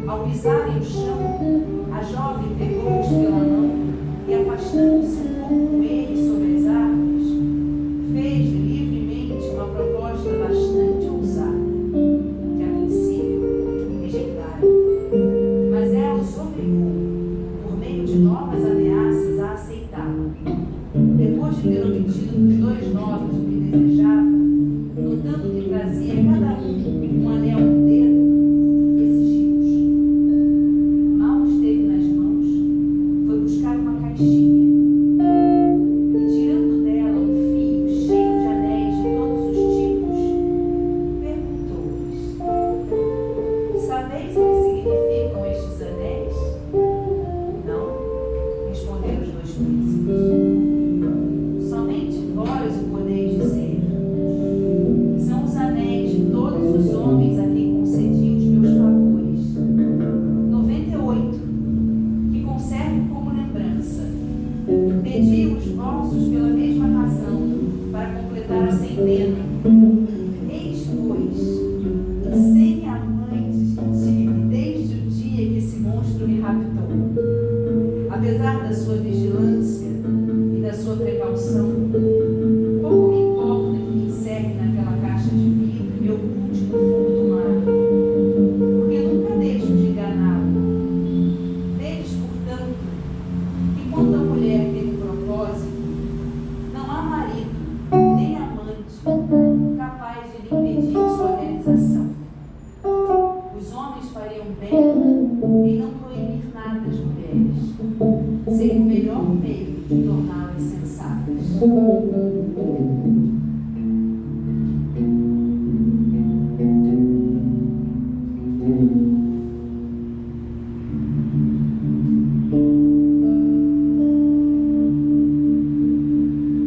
Ao pisarem o chão, a jovem pegou de novas ameaças a aceitá-la. Depois de ter obtido dos dois nobres o que desejava, notando que trazia cada um anel no dedo, exigiu-os. Mal os teve nas mãos, foi buscar uma caixinha e, tirando dela um fio cheio de anéis de todos os tipos, perguntou-lhes: sabeis o que significam estes anéis? Não, responderam os dois príncipes. Somente vós o podeis dizer. São os anéis de todos os homens a quem concedi os meus favores. 98, que conservo como lembrança. Pedi os vossos pela mesma razão, para completar a centena. Eis, pois, 100 amantes que tive desde o dia que esse monstro me raptou. Apesar da sua vigilância e da sua precaução, pouco me importa que encerre naquela caixa de vidro e me oculte no fundo do mar, porque nunca deixo de enganá-lo. Vedes, portanto, que quando a mulher tem um propósito, não há marido nem amante capaz de lhe impedir sua realização. Os homens fariam bem em não proibir nada às mulheres. Seria o melhor meio de torná-las sensatas.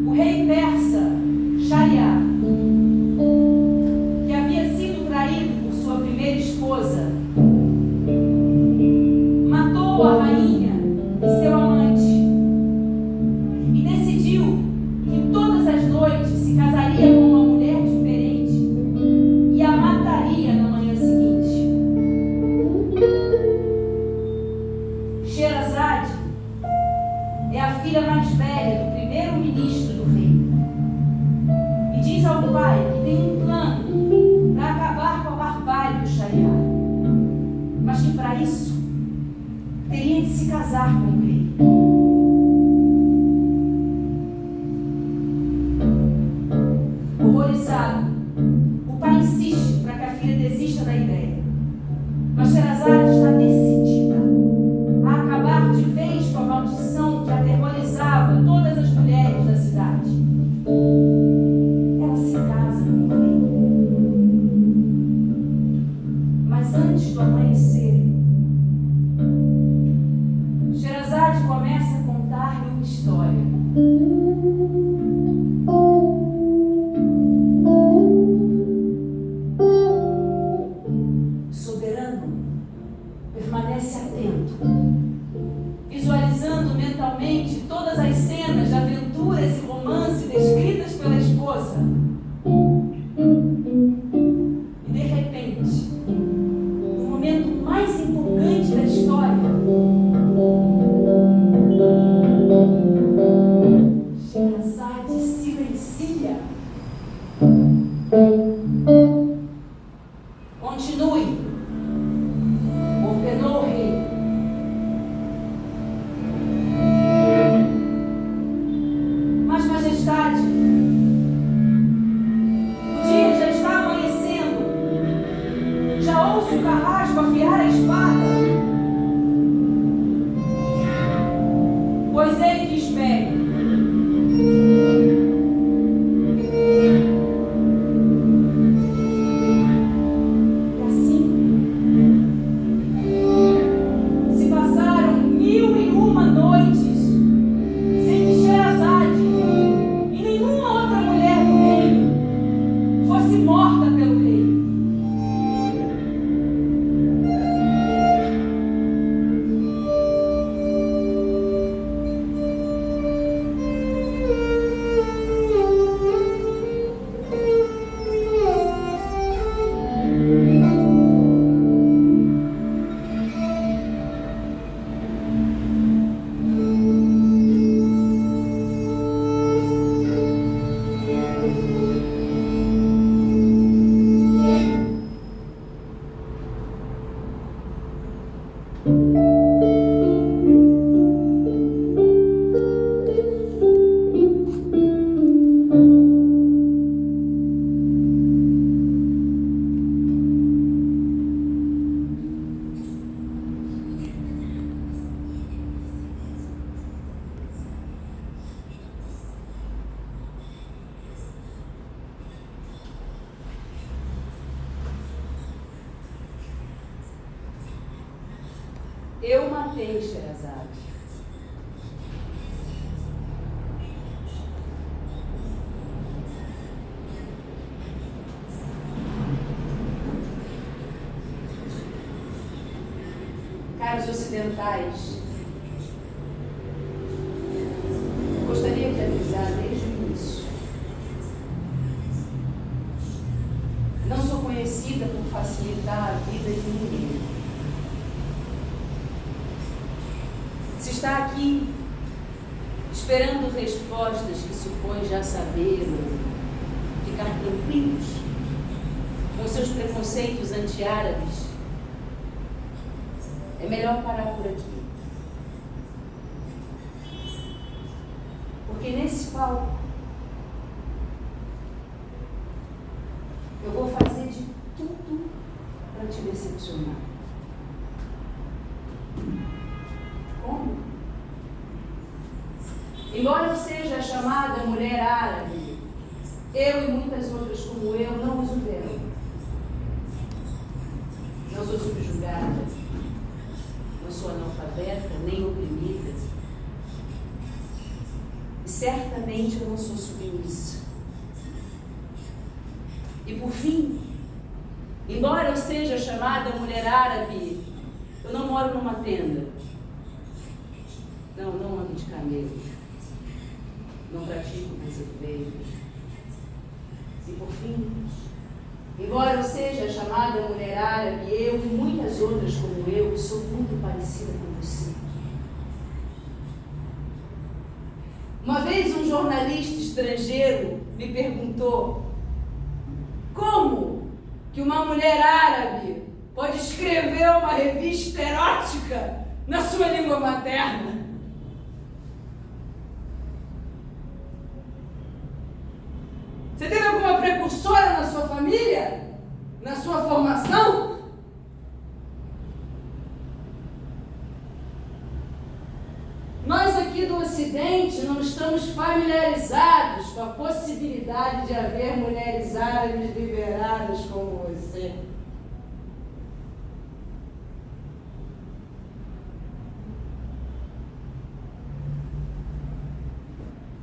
O rei persa, Shariar, que havia sido traído por sua primeira esposa, matou a rainha e seu amante e decidiu que todas as noites se casaria com uma mulher diferente e a mataria na manhã seguinte. Sherazade é a filha mais velha do primeiro-ministro do rei e diz ao pai que tem um plano para acabar com a barbárie do Shariar, mas que para isso teria de se casar com o rei. Horrorizado, o pai insiste para que a filha desista da ideia, mas Sherazade está decidida a acabar de vez com a maldição que aterrorizava todas as mulheres da cidade. Ela se casa com o rei, mas antes do amanhecer, Sherazade começa a contar-lhe uma história. Soberano permanece atento, visualizando mentalmente todas as cenas de aventuras e romance descritas pela esposa. E de repente, no momento mais empolgante da história, Sherazade silencia. Continue, ordenou o rei. matei Sherazade. Caros ocidentais, gostaria de avisar desde o início. Não sou conhecida por facilitar a vida de ninguém. Se está aqui esperando respostas que supõe já saber ou ficar tranquilos com seus preconceitos anti-árabes, é melhor parar por aqui. Porque nesse palco eu vou fazer de tudo para te decepcionar. Como? Embora eu seja chamada mulher árabe, eu e muitas outras como eu não uso véu. Não sou subjugada, não sou analfabeta, nem oprimida. E certamente eu não sou submissa. E por fim, embora eu seja chamada mulher árabe, eu não moro numa tenda. Não ando de camelo. Não pratico reserveiro. E por fim, embora eu seja chamada mulher árabe, eu e muitas outras como eu, sou muito parecida com você. Uma vez um jornalista estrangeiro me perguntou: como que uma mulher árabe pode escrever uma revista erótica na sua língua materna? Você teve alguma precursora na sua família? Na sua formação? Nós aqui do Ocidente não estamos familiarizados com a possibilidade de haver mulheres árabes liberadas como você.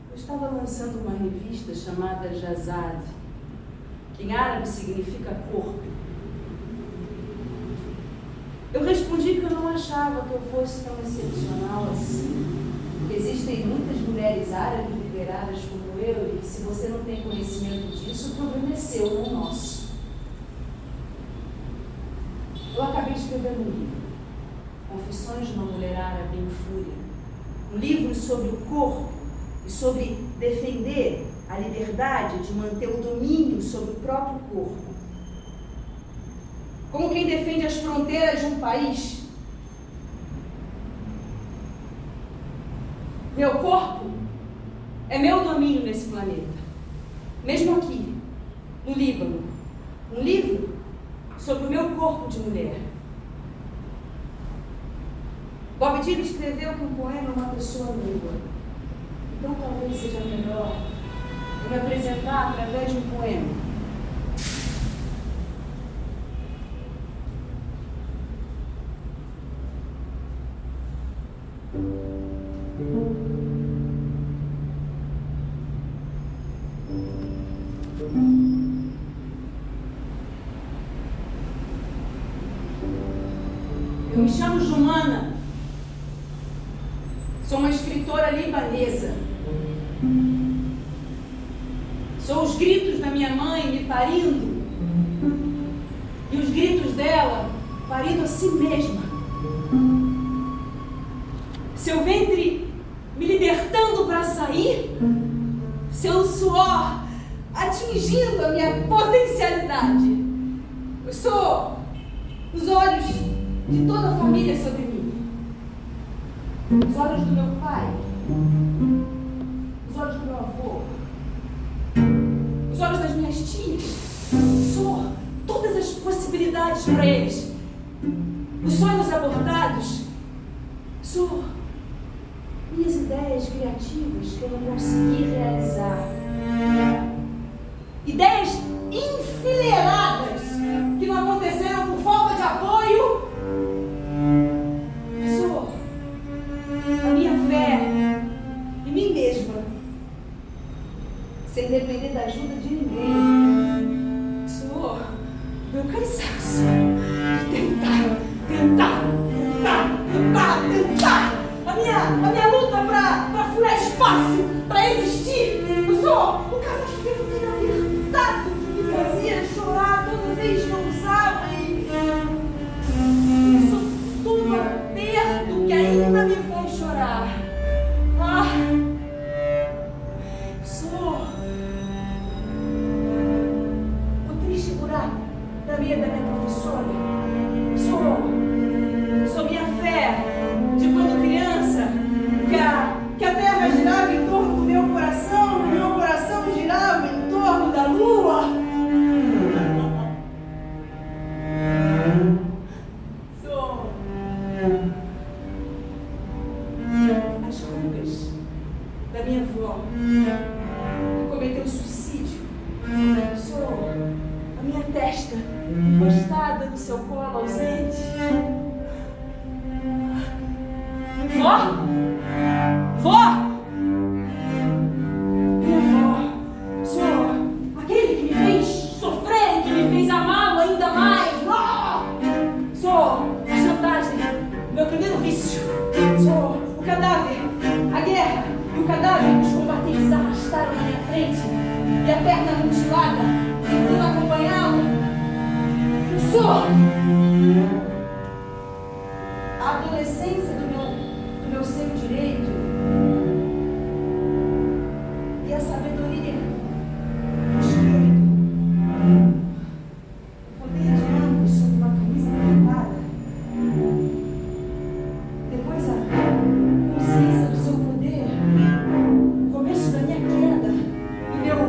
Eu estava lançando uma revista chamada Jazad, que em árabe significa corpo. Eu respondi que eu não achava que eu fosse tão excepcional assim. Porque existem muitas mulheres árabes liberadas como eu, e que se você não tem conhecimento disso, o problema é seu, não nosso. Eu acabei de escrever um livro, Confissões de uma Mulher Árabe em Fúria. Um livro sobre o corpo e sobre defender a liberdade de manter o domínio sobre o próprio corpo. Como quem defende as fronteiras de um país. Meu corpo é meu domínio nesse planeta. Mesmo aqui, no Líbano. Um livro sobre o meu corpo de mulher. Bob Dylan escreveu que um poema é uma pessoa nua. Então talvez seja melhor eu me apresentar através de um poema. Eu me chamo Jumana, sou uma escritora libanesa. Sou os gritos da minha mãe me parindo e os gritos dela parindo a si mesma. Seu ventre me libertando para sair, seu suor atingindo a minha potencialidade. Eu sou os olhos de toda a família sobre mim. Os olhos do meu pai, os olhos do meu avô, os olhos das minhas tias. Sou todas as possibilidades para eles. Os sonhos abordados. Sou minhas ideias criativas que eu não consegui realizar. Ideias enfileiradas que não aconteceram por falta de apoio. Sou depender da ajuda de ninguém. Senhor, meu cansaço de tentar. A minha luta para furar espaço, para existir. Senhor, o casamento inabilitado que me fazia chorar toda vez que eu usava. E isso tudo aperto que ainda me faz chorar. Senhor, o triste buraco da minha professora. Senhor, minha fé de quando criança, que a terra girava em torno do meu coração, e o meu coração girava em torno da lua. Senhor, as rugas da minha avó, que cometeu suicídio. Senhor, a minha testa encostada no seu colo ausente. Vó! Minha avó, Senhor, aquele que me fez sofrer e que me fez amá-lo ainda mais. Senhor, a chantagem, meu primeiro vício. Senhor, o cadáver, a guerra e o cadáver que os combatentes arrastaram na minha frente e a perna mutilada, tentando acompanhá-lo. Senhor, a adolescência do meu seio direito e a sabedoria esquerdo, o poder de ambos sob uma camisa apertada, depois a consciência do seu poder, o começo da minha queda, o meu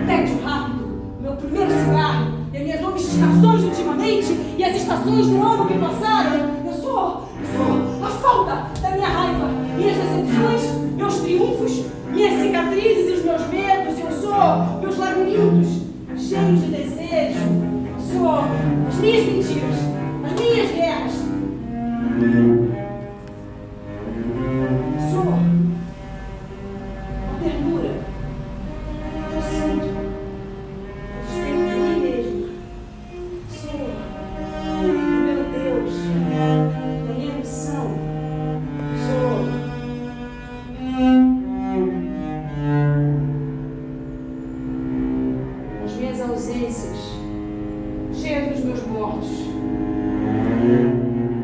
tédio rápido, o meu primeiro cigarro e as minhas obstinações ultimamente e as estações do ano que passaram. Eu sou a falta da minha raiva, minhas decepções, meus triunfos, minhas cicatrizes e os meus medos. Eu sou meus labirintos cheios de desejo. Eu sou as minhas mentiras, as minhas guerras. Eu sou a ternura que eu sinto a despeito de mim mesmo. Sou o meu Deus, da minha missão. Sou as minhas ausências, cheias dos meus mortos.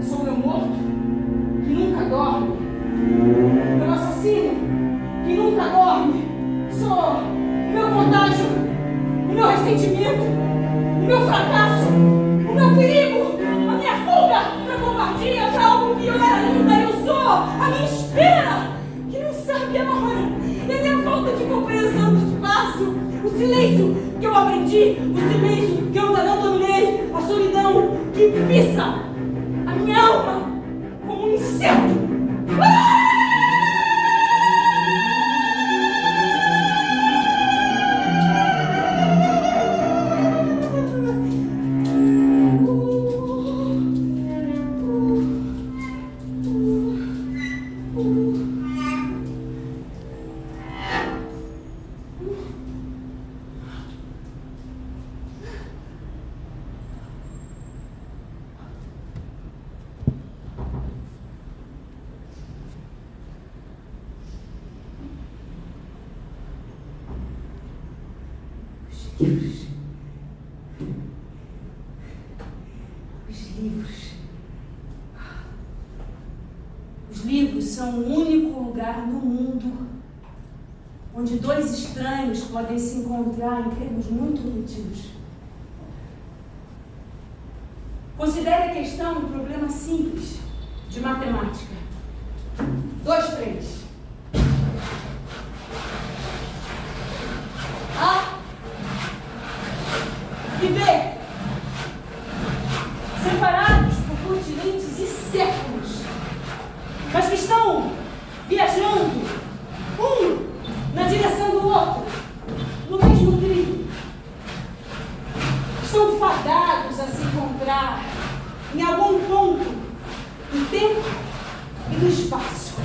Sou meu morto que nunca dorme, meu assassino que nunca dorme. Sou o meu contágio, o meu ressentimento, o meu fracasso, o meu perigo, a minha fuga para a covardia, para algo pior ainda. Eu sou a minha espera, que não sabe a hora, e a minha falta de compreensão do espaço, o silêncio que eu aprendi, o silêncio que eu ainda não dominei, a solidão que pisa a minha alma como um inseto. Os livros são o único lugar no mundo onde dois estranhos podem se encontrar em termos muito íntimos. Considere a questão um problema simples de matemática. 2, 3. A e B, separados por continentes e séculos, mas que estão viajando, um na direção do outro, no mesmo trilho. Estão fadados a se encontrar em algum ponto, no tempo e no espaço.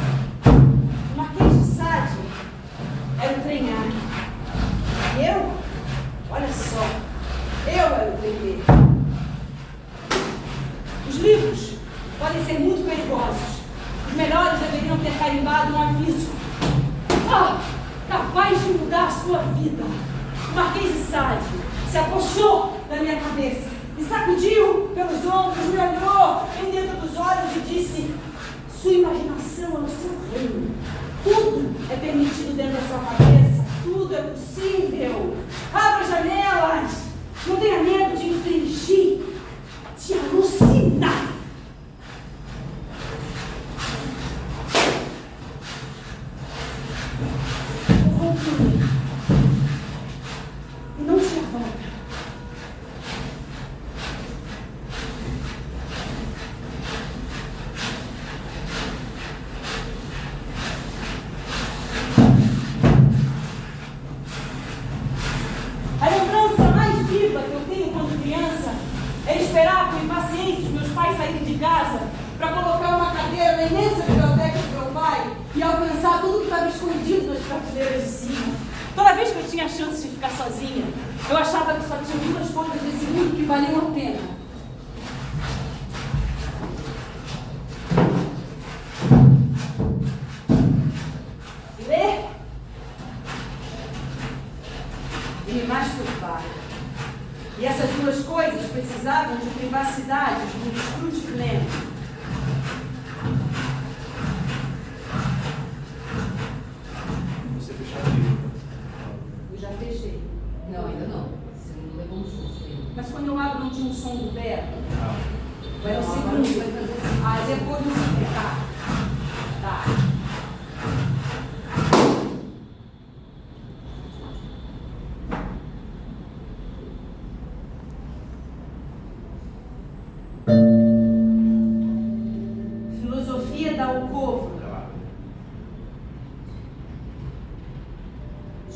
aviso. Capaz de mudar a sua vida. O Marquês de Sade se apossou da minha cabeça, me sacudiu pelos ombros, me olhou em dentro dos olhos e disse: sua imaginação é o seu reino. Tudo é permitido dentro da sua cabeça. Tudo é possível. Abra as janelas. Não tenha medo de infringir, de alucinar. Eu vou punir. E não tinha volta. A lembrança mais viva que eu tenho quando criança é esperar com impaciência os meus pais saírem de casa para colocar uma cadeira na imensa biblioteca do meu pai e alcançar tudo que estava escondido nas prateleiras de cima. Toda vez que eu tinha a chance de ficar sozinha, eu achava que só tinha duas coisas nesse mundo que valiam a pena. Ler e me masturbar. E essas duas coisas precisavam de privacidade, de um desfrute pleno. Você fecharia? Eu já fechei. Não, ainda não. Você não levou um susto ainda. Mas quando eu abro não tinha um som do pé. Vai no Não, segundo. agora você vai fazer assim. Ah, depois no segundo. Tá. Filosofia da alcova.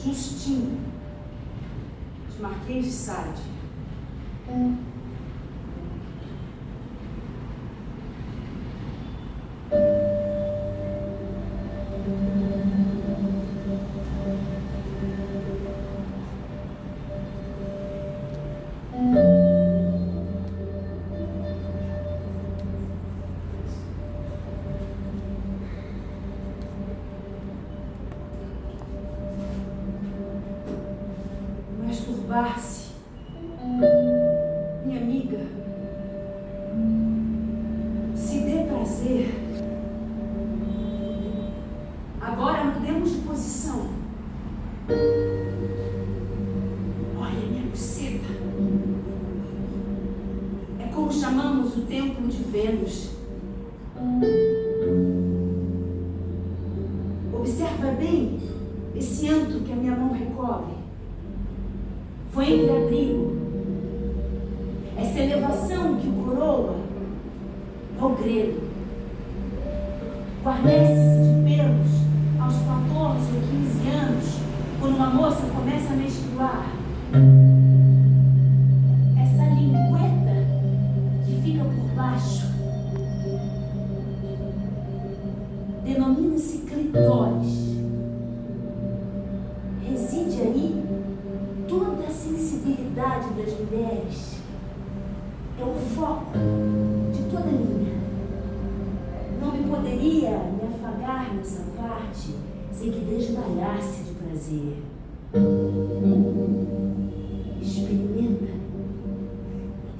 Justinho, de Marquês de Sade. Masturbar-se, minha amiga, se dê prazer. Agora mudemos de posição. Olha minha buceta. É como chamamos o templo de Vênus. Observa bem esse antro que a minha mão recobre. Foi entre abrigo. Essa elevação que o coroa é o grego. Guarnece-se de pelos aos 14 ou 15 anos, quando uma moça começa a menstruar. Essa lingueta que fica por baixo denomina-se clitóris. Reside aí toda a sensibilidade das mulheres. É o foco de toda a minha. Não me poderia me afagar nessa parte sem que desmaiasse de prazer. Experimenta.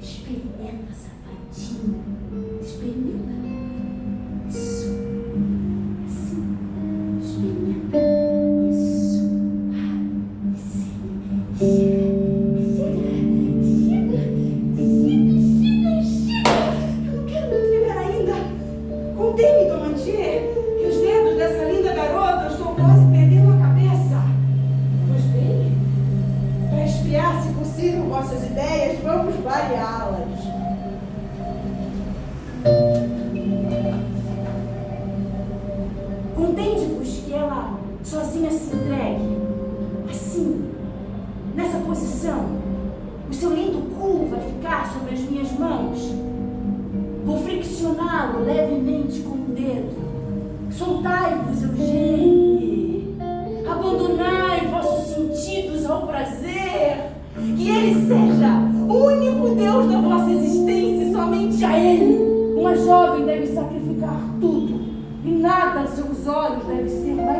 Experimenta, safadinho. Experimenta. Isso. Sim. Experimenta. Isso. Chega. Eu não quero muito viver ainda. Contém-me, Domantier, que os dedos dessa linda garota eu estou quase perdendo a cabeça. Pois bem, para esfriar, se possível, vossas ideias, vamos variá-las. Contente-vos que ela sozinha se entregue, assim, nessa posição. O seu lindo cu vai ficar sobre as minhas mãos. Vou friccioná-lo levemente com o dedo. Soltai-vos, Eugênie. Abandonai vossos sentidos ao prazer. Que ele seja o único Deus da vossa existência e somente a ele. Uma jovem deve sacrificar tudo. E nada aos seus olhos deve ser mais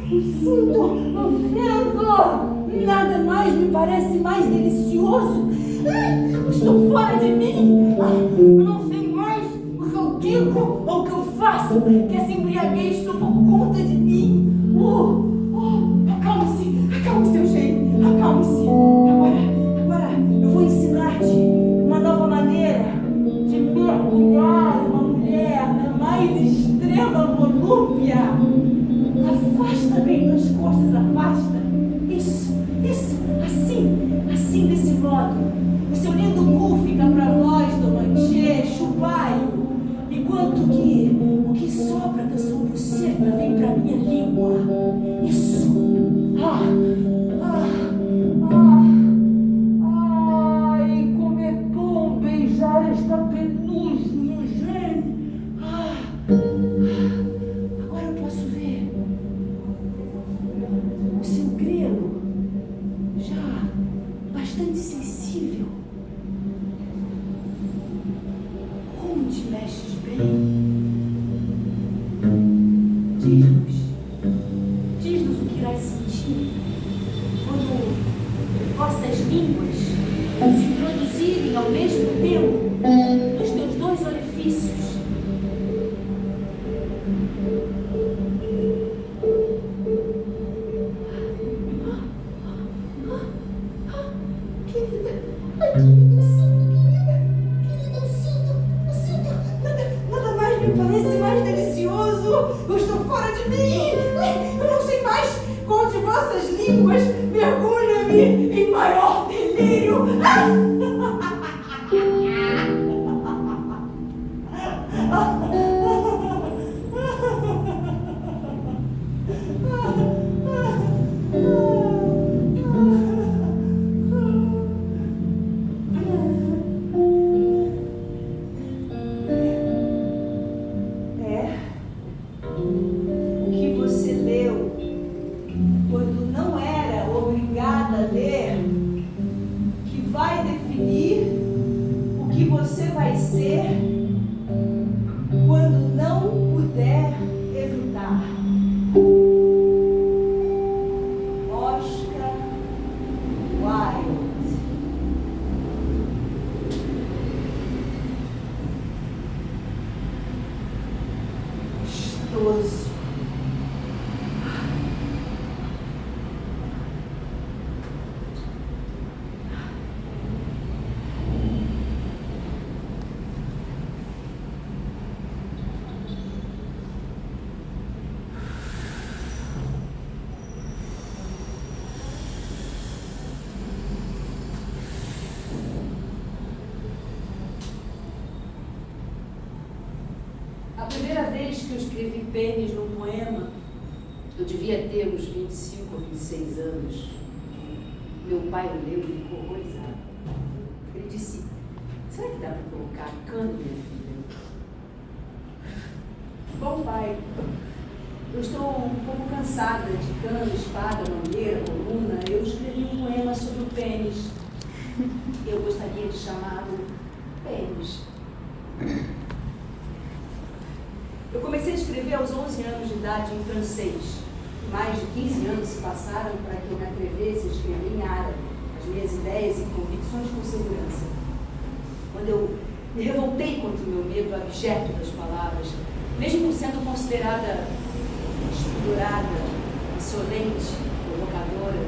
Sinto o vento. Nada mais me parece mais delicioso. Estou fora de mim. Eu não sei mais o que eu digo ou o que eu faço. Que essa embriaguez tomou conta de mim. Acalme-se, seu jeito. Acalme-se. Agora eu vou ensinar-te uma nova maneira de mergulhar uma mulher na mais extrema volúpia. Afasta bem tuas costas, afasta. Isso, assim, desse modo. O seu lindo cu fica pra voz do manchê, chupaio. Enquanto que o que sobra da sua buceta vem pra minha língua. Isso. Ai, como é bom beijar esta penugem nojenta. Agora eu posso ver o seu grelo já bastante sensível. Como te mexes bem? Diz-nos o que irás sentir quando vossas línguas se introduzirem ao mesmo tempo nos teus dois orifícios. Nada mais me parece mais delicioso. Eu estou fora de mim. Eu não sei mais qual de vossas línguas mergulha-me em maior delírio. O que você leu quando não era obrigada a ler, que vai definir o que você vai ser quando não puder evitar. Oscar Wilde. Gostoso. A primeira vez que eu escrevi pênis num poema, eu devia ter uns 25 ou 26 anos. Meu pai leu e ficou horrorizado. Ele disse: será que dá para colocar cano, minha filha? Bom, pai, eu estou um pouco cansada de cano, espada, mangueira, coluna. Eu escrevi um poema sobre o pênis. Eu gostaria de chamá-lo Pênis. Eu comecei a escrever aos 11 anos de idade em francês. Mais de 15 anos se passaram para que eu me atrevesse a escrever em árabe as minhas ideias e convicções com segurança. Quando eu me revoltei contra o meu medo abjeto das palavras, mesmo sendo considerada espudorada, insolente, provocadora,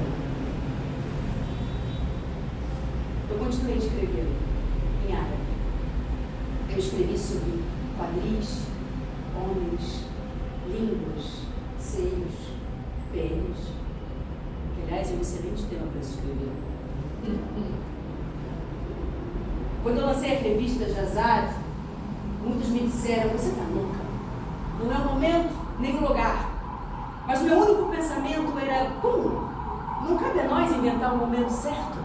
eu continuei escrevendo em árabe. Eu escrevi sobre quadris, homens, línguas, seios, pênis, que aliás é um excelente tema para se escrever. Quando eu lancei a revista Jazad, muitos me disseram: você está louca? Não é o momento nem o lugar. Mas o meu único pensamento era: não cabe a nós inventar o momento certo.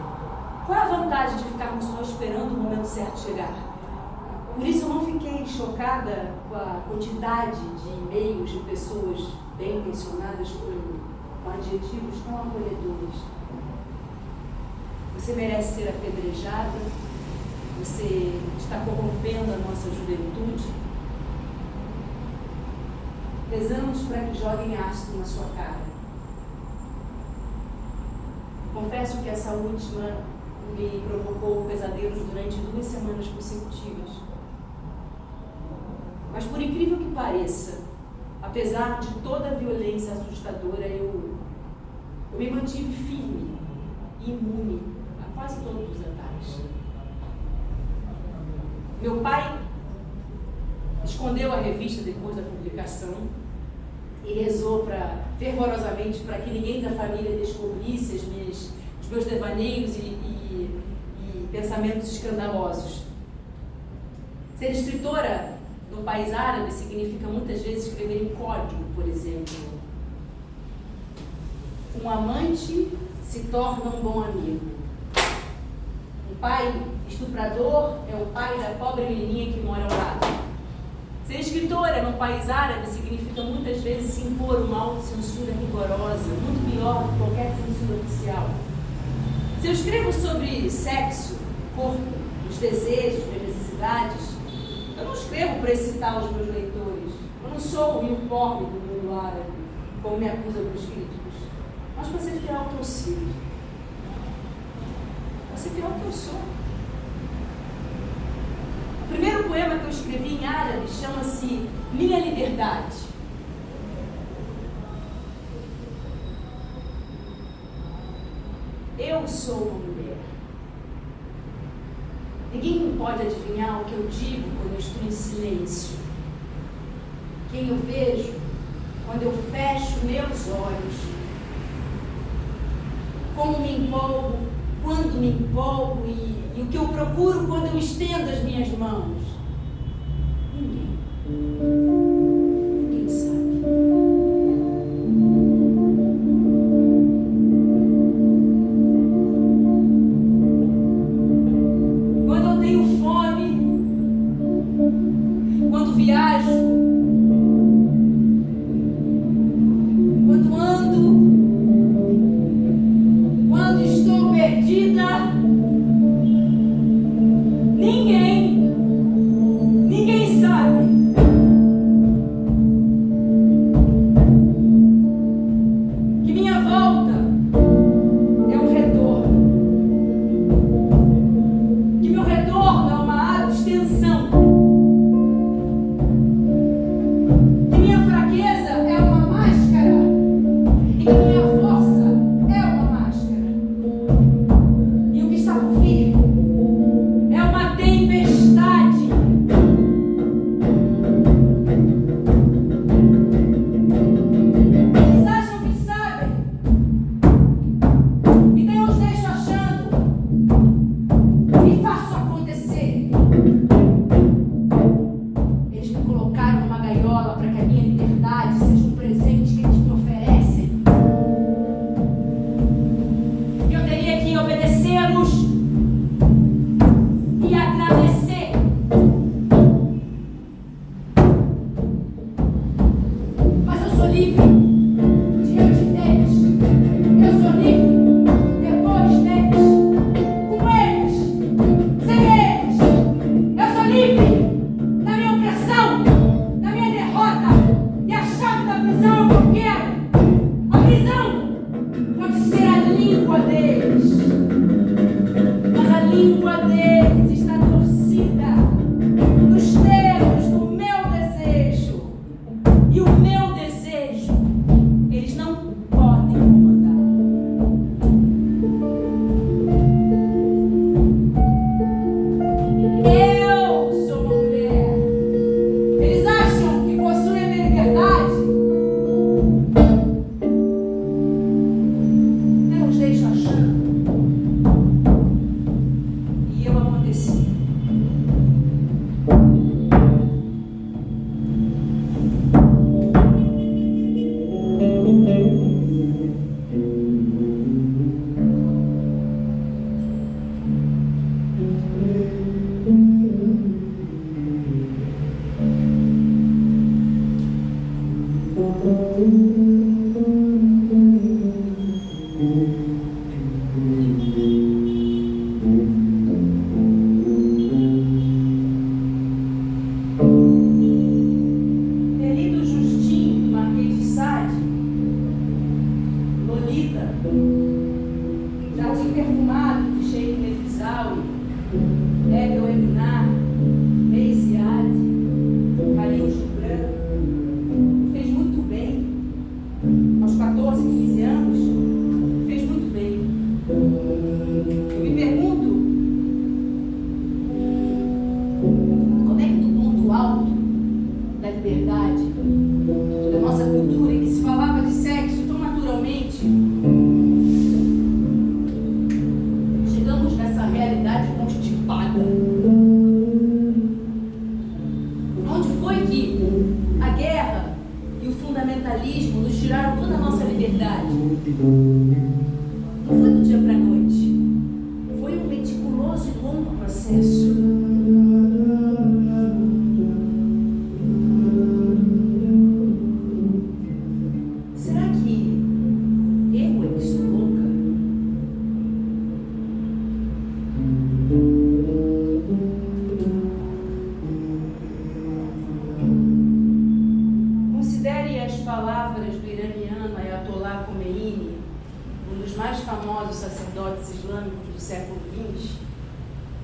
Qual é a vantagem de ficarmos só esperando o momento certo chegar? Por isso eu não fiquei chocada com a quantidade de e-mails de pessoas bem intencionadas com adjetivos tão acolhedores. Você merece ser apedrejada, você está corrompendo a nossa juventude. Rezamos para que joguem ácido na sua cara. Confesso que essa última me provocou pesadelos durante 2 semanas consecutivas. Mas por incrível que pareça, apesar de toda a violência assustadora, eu me mantive firme e imune a quase todos os ataques. Meu pai escondeu a revista depois da publicação e rezou fervorosamente para que ninguém da família descobrisse os meus devaneios e pensamentos escandalosos. Ser escritora no país árabe significa muitas vezes escrever em código, por exemplo. Um amante se torna um bom amigo. Um pai estuprador é o pai da pobre menininha que mora ao lado. Ser escritora no país árabe significa muitas vezes se impor uma autocensura rigorosa, muito pior do que qualquer censura oficial. Se eu escrevo sobre sexo, corpo, os desejos, as necessidades, eu não escrevo para excitar os meus leitores. Eu não sou o informe do mundo árabe, como me acusam os críticos, mas para ser fiel ao que eu sinto. Para ser fiel ao que eu sou. O primeiro poema que eu escrevi em árabe chama-se Minha Liberdade. Eu sou uma mulher. Ninguém pode adivinhar o que eu digo quando eu estou em silêncio. Quem eu vejo quando eu fecho meus olhos. Como me empolgo, quando me empolgo e o que eu procuro quando eu estendo as minhas mãos. Ninguém sabe. Quando eu tenho fome, quando viajo, quando ando, quando estou perdida, ninguém Não foi do dia para a noite. Foi um meticuloso e longo processo. Será que eu é que sou louca? Considere as palavras do iraniano Ayatollah Khomeini, um dos mais famosos sacerdotes islâmicos do século XX,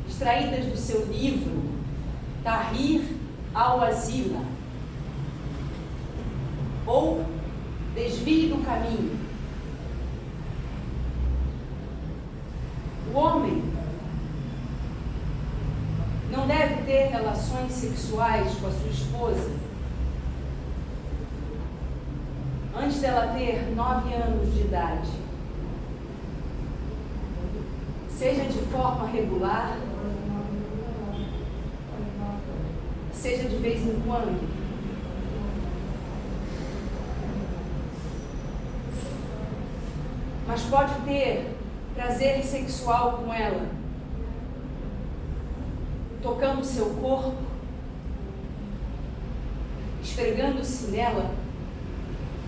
extraídas do seu livro Tahrir al-Wasila, ou Desvie do Caminho. O homem não deve ter relações sexuais com a sua esposa antes dela ter 9 anos de idade, seja de forma regular, seja de vez em quando. Mas pode ter prazer sexual com ela, tocando seu corpo, esfregando-se nela,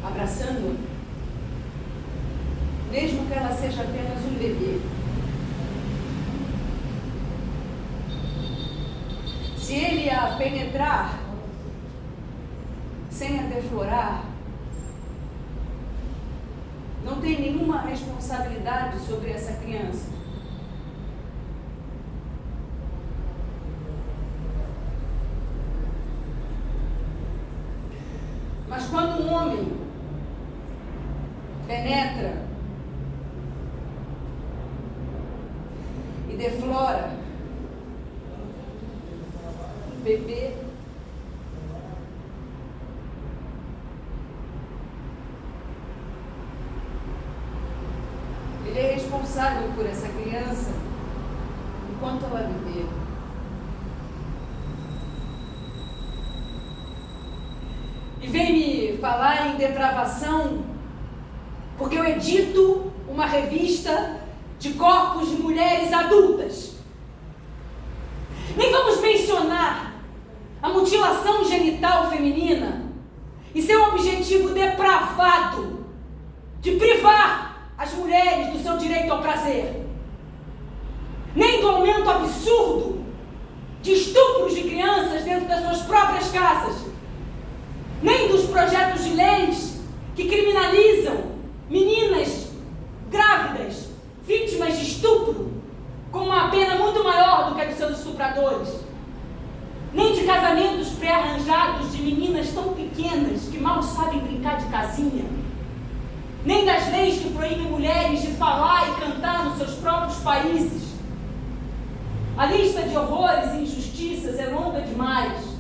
abraçando-a, mesmo que ela seja apenas um bebê. Se ele a penetrar sem a deflorar, não tem nenhuma responsabilidade sobre essa criança. Mas quando um homem penetra e deflora um bebê, ele é responsável por essa criança enquanto ela viver. E vem me falar em depravação porque eu edito uma revista de corpos de mulheres adultas. Nem vamos mencionar a mutilação genital feminina e seu objetivo depravado de privar as mulheres do seu direito ao prazer, nem do aumento absurdo de estupros de crianças dentro das suas próprias casas, nem dos projetos de leis que criminalizam meninas grávidas, vítimas de estupro, com uma pena muito maior do que a dos seus estupradores, nem de casamentos pré-arranjados de meninas tão pequenas que mal sabem brincar de casinha, nem das leis que proíbem mulheres de falar e cantar nos seus próprios países. A lista de horrores e injustiças é longa demais.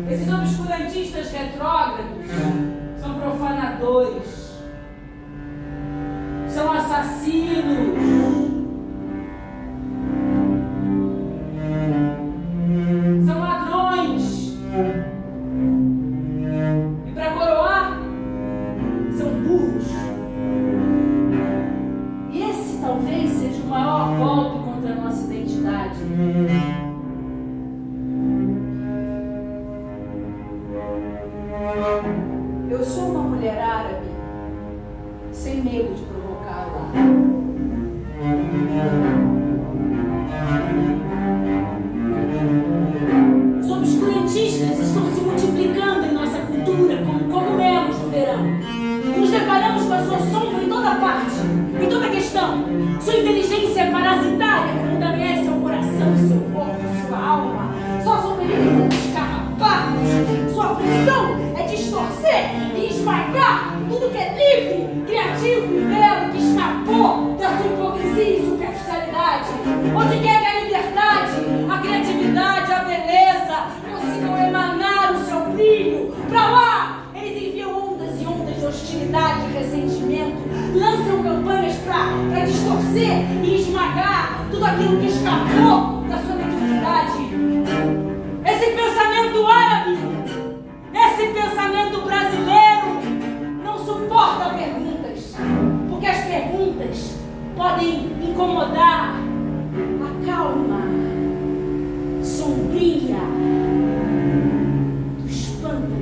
Esses obscurantistas retrógrados são profanadores, são assassinos, são ladrões, e para coroar, são burros. E esse talvez seja o maior golpe contra a nossa identidade. Eu sou uma mulher árabe, sem medo de provocá-la. Os obscurantistas estão se multiplicando em nossa cultura como cogumelos no verão. E nos deparamos com a sua sombra em toda parte, em toda questão. Sua inteligência é parasitária, como endanece seu coração, seu corpo, sua alma. Só sobrevive com os carrapatos. Sua função é distorcer e esmagar tudo que é livre, criativo e belo, que escapou da sua hipocrisia e superficialidade. Onde quer que a liberdade, a criatividade, a beleza consigam emanar o seu brilho, pra lá eles enviam ondas e ondas de hostilidade e ressentimento, lançam campanhas pra distorcer e esmagar tudo aquilo que escapou da sua mediocridade. Esse pensamento árabe sabe? Esse pensamento brasileiro não suporta perguntas, porque as perguntas podem incomodar a calma sombria dos pântanos.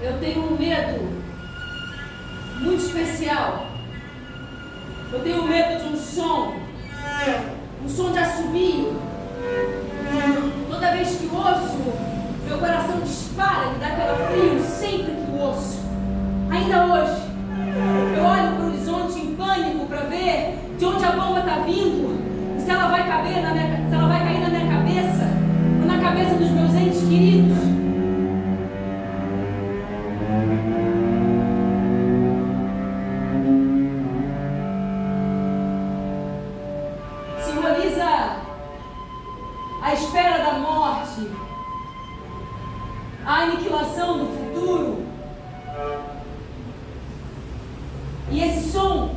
Eu tenho um medo muito especial. Eu tenho medo de um som de assobio. Toda vez que ouço, meu coração dispara, me dá calafrio sempre que ouço. Ainda hoje, eu olho para o horizonte em pânico para ver de onde a bomba está vindo e se ela vai cair na minha cabeça ou na cabeça dos meus entes queridos. Simboliza a espera da morte, a aniquilação do futuro. E esse som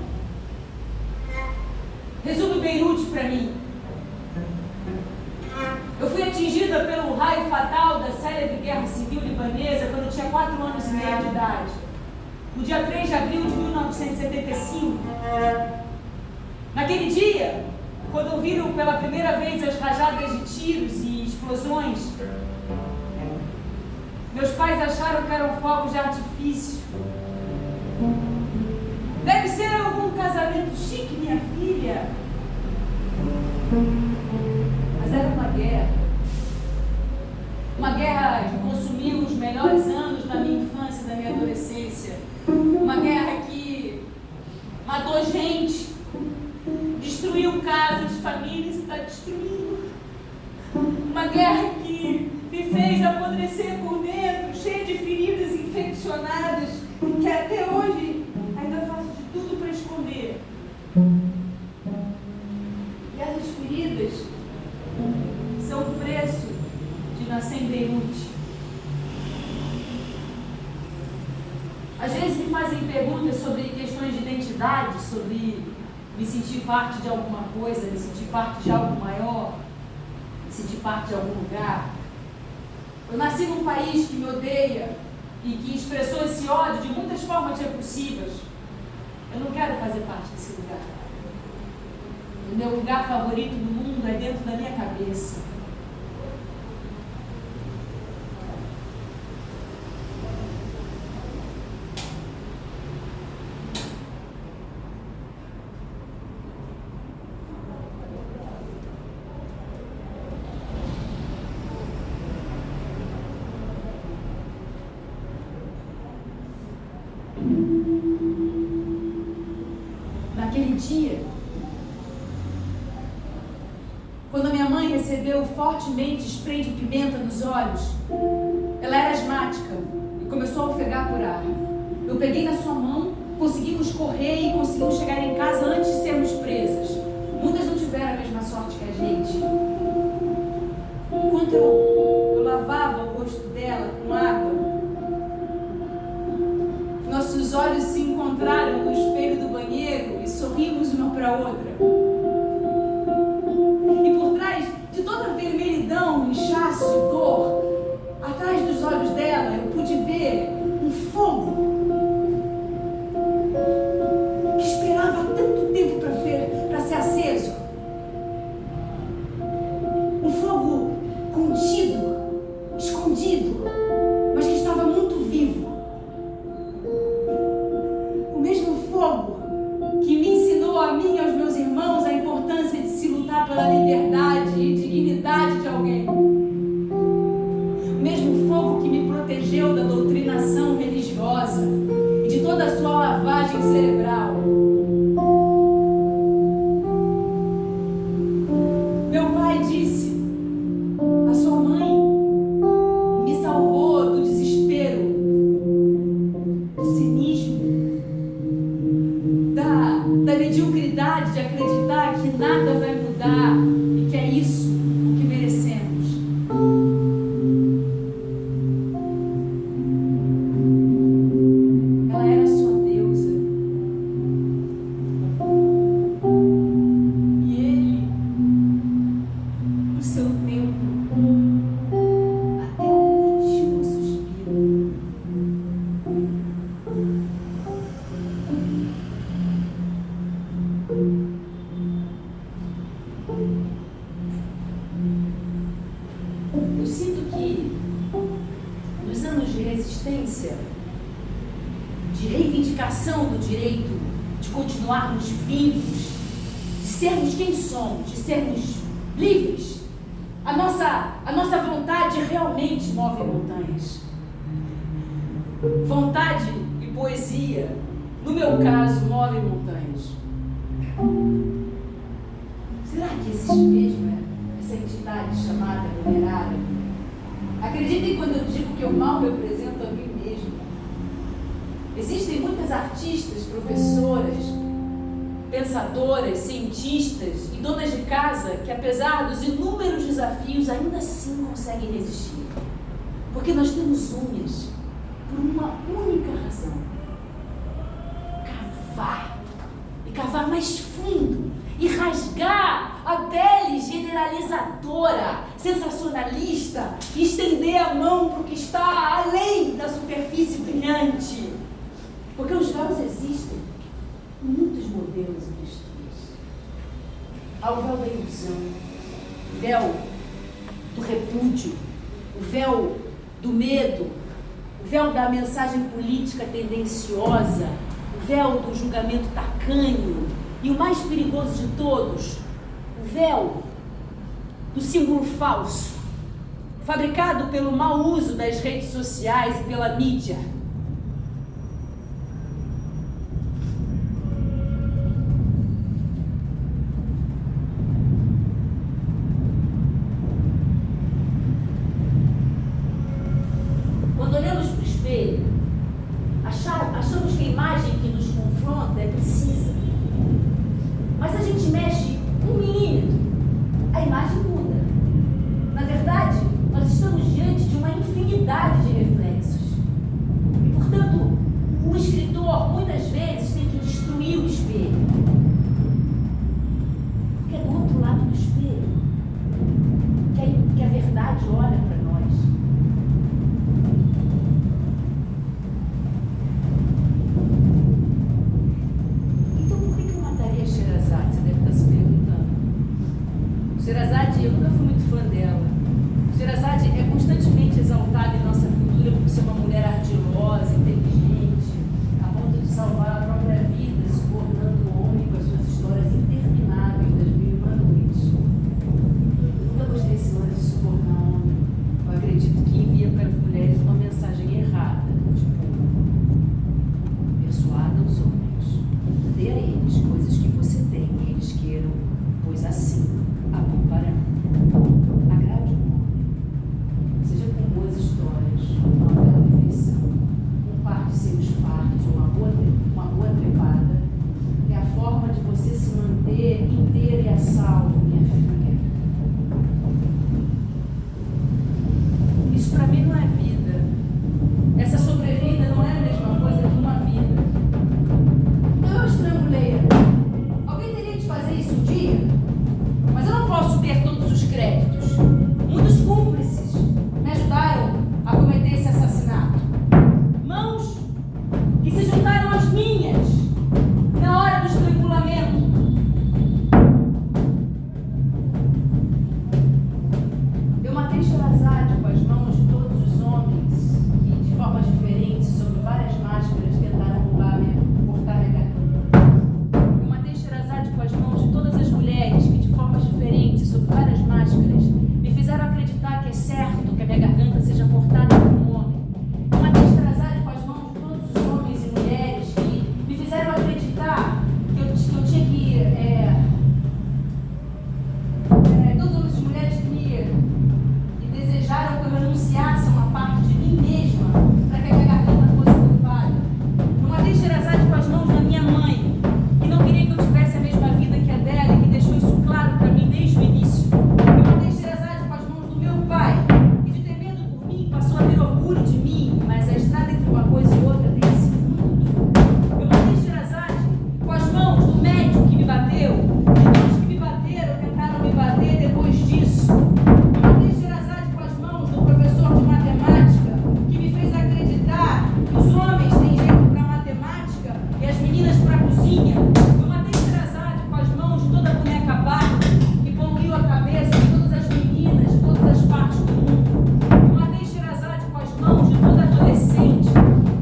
resume Beirute para mim. Eu fui atingida pelo raio fatal da célebre guerra civil libanesa quando eu tinha 4 anos e meio de idade, no dia 3 de abril de 1975. Naquele dia, quando ouviram pela primeira vez as rajadas de tiros e explosões, meus pais acharam que eram fogos de artifício. Deve ser algum casamento chique, minha filha. Mas era uma guerra. Uma guerra que consumiu os melhores anos da minha infância e da minha adolescência. Uma guerra que matou gente, destruiu casas, famílias, está destruindo. Uma guerra que me fez apodrecer por dentro, cheia de feridas infeccionadas, que até hoje ainda faço de tudo para esconder. E essas feridas são o preço de nascer em Beirute. Às vezes me fazem perguntas sobre questões de identidade, sobre me sentir parte de alguma coisa, me sentir parte de algo maior, me sentir parte de algum lugar. Eu nasci num país que me odeia e que expressou esse ódio de muitas formas repulsivas. Eu não quero fazer parte desse lugar. O meu lugar favorito no mundo é dentro da minha cabeça. Naquele dia, Quando a minha mãe recebeu fortemente spray de pimenta nos olhos, ela era asmática e começou a ofegar por ar. Eu peguei na sua mão, conseguimos correr e conseguimos chegar em casa antes de sermos presas. Muitas não tiveram a mesma sorte que a gente. Enquanto eu lavava o rosto dela com água, nossos olhos se encontraram no espelho do banheiro e sorrimos uma para a outra. E por trás de toda a vermelhidão, inchaço e dor, atrás dos olhos dela eu pude ver um fogo que esperava tanto tempo para ser aceso. Um fogo contido, escondido, mas que estava muito vivo. O mesmo fogo que me ensinou a mim e aos meus irmãos a importância de se lutar pela liberdade e dignidade de alguém. O mesmo fogo que me protegeu da doutrinação religiosa e de toda a sua lavagem cerebral. Meu pai disse: a sua mãe me salvou do desespero, do cinismo, da mediocridade de acreditar que nada vai mudar e que é isso o que merecemos. Ela era sua deusa. E ele, no seu tempo, até o último suspiro. Eu sinto que nos anos de resistência, de reivindicação do direito de continuarmos vivos, de sermos quem somos, de sermos livres, a nossa vontade realmente move montanhas. Vontade e poesia, no meu caso, move montanhas. Será que existe mesmo essa entidade chamada numerária? Acreditem quando eu digo que eu mal represento a mim mesmo. Existem muitas artistas, professoras, pensadoras, cientistas e donas de casa que, apesar dos inúmeros desafios, ainda assim conseguem resistir. Porque nós temos unhas por uma única razão: cavar. E cavar mais fundo. E rasgar a pele generalizadora, sensacionalista, e estender a mão para o que está além da superfície brilhante. Porque os véus existem em muitos modelos e texturas. Há o véu da ilusão, o véu do repúdio, o véu do medo, o véu da mensagem política tendenciosa, o véu do julgamento tacanho, e o mais perigoso de todos, o véu do símbolo falso, fabricado pelo mau uso das redes sociais e pela mídia. Quando olhamos para o espelho, achamos que a imagem que nos confronta é precisa. Mas a gente mexe 1 milímetro, a imagem muda. Na verdade, nós estamos diante de uma infinidade de reflexos. E, portanto, o escritor muitas vezes tem que destruir o espelho. Porque é do outro lado do espelho que a verdade olha para nós. Sherazade, você deve estar se perguntando. Sherazade, eu nunca fui muito fã dela. Sherazade é constantemente exaltada em nossa cultura por ser uma mulher ardilosa, inteligente, a ponto de salvar a própria vida, subornando o homem com as suas histórias intermináveis das 1001 noites. Eu nunca gostei desse lance de subornar o homem. Eu acredito que envia para as mulheres uma mensagem errada, tipo, persuada os homens. Dê a eles coisas que você tem e eles queiram, pois assim a pouparão. se juntaram às minhas na hora do estrangulamento. Eu matei Sherazade com as mãos de todos os homens que, de formas diferentes, sob várias máscaras, tentaram cortar minha garganta. Eu matei Sherazade com as mãos de todas as mulheres que, de formas diferentes, sob várias máscaras, me fizeram acreditar que é certo que a minha garganta seja cortada por um homem. Eu matei Sherazade com as mãos de todos os homens e mulheres que me fizeram acreditar que eu tinha que todos os homens e mulheres que desejaram que eu renunciasse a uma parte de mim mesma para que a minha garganta fosse ocupada. Eu matei Sherazade com as mãos da minha mãe, que não queria que eu tivesse a mesma vida que a dela e que deixou isso claro para mim desde o início. Eu matei Sherazade com as mãos do meu pai, que de ter medo por mim passou a ter orgulho de mim, mas a estrada entre uma coisa e outra tem sido muito dura. Eu matei Sherazade com as mãos do médico que me bateu, e todos que me bateram tentaram me bater depois disso. Eu matei Sherazade com as mãos do professor de matemática, que me fez acreditar que os homens têm jeito para matemática e as meninas para cozinha. Eu matei Sherazade com as mãos de toda a boneca Barbie, que poluiu a cabeça de todas as meninas de todas as partes do mundo. Eu matei Sherazade com as mãos de toda adolescente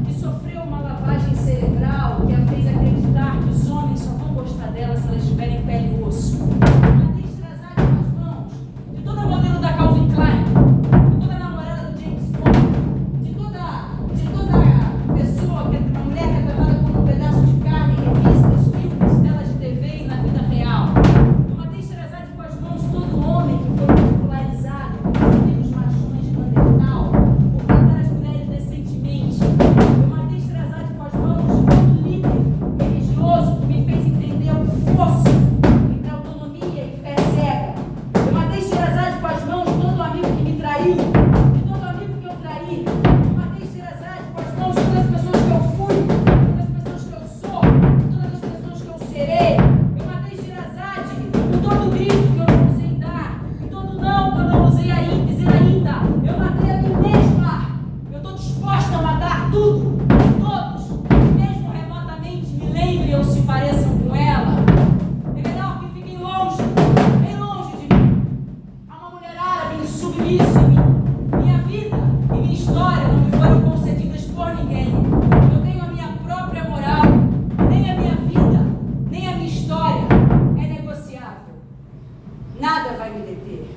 que sofreu uma lavagem cerebral que a fez acreditar que os homens só vão gostar dela se elas tiverem pele e osso. Eu matei Sherazade com as mãos de toda modelo da Calvin Klein, de toda namorada do James Bond, de toda pessoa, uma mulher que é tratada como um pedaço de carne em revistas, filmes, telas de TV e na vida real. Eu matei Sherazade com as mãos de todo homem que foi ridicularizado pelos amigos machões de Neandertal por tratar as mulheres decentemente. Eu matei Sherazade com as mãos de todo líder religioso que me fez entender o fosso entre autonomia e fé cega. Eu matei Sherazade com as mãos de todo amigo que me traiu, de todo amigo que eu traí. Eu matei Sherazade com as mãos de todas as pessoas que eu fui, de todas as pessoas que eu sou, de todas as pessoas que eu serei. Eu matei Sherazade com todo o grito que eu não usei dar, com todo o não que eu não usei dizer ainda. Eu matei a mim mesma. Eu estou disposta a matar tudo, todos, que mesmo remotamente me lembrem ou se pareçam com ela. É melhor que fiquem longe, bem longe de mim. Há uma mulher árabe submissa em mim. Minha vida e minha história não me foram concedidas por ninguém. Eu tenho a minha própria moral. Nem a minha vida, nem a minha história é negociável. Nada vai me deter.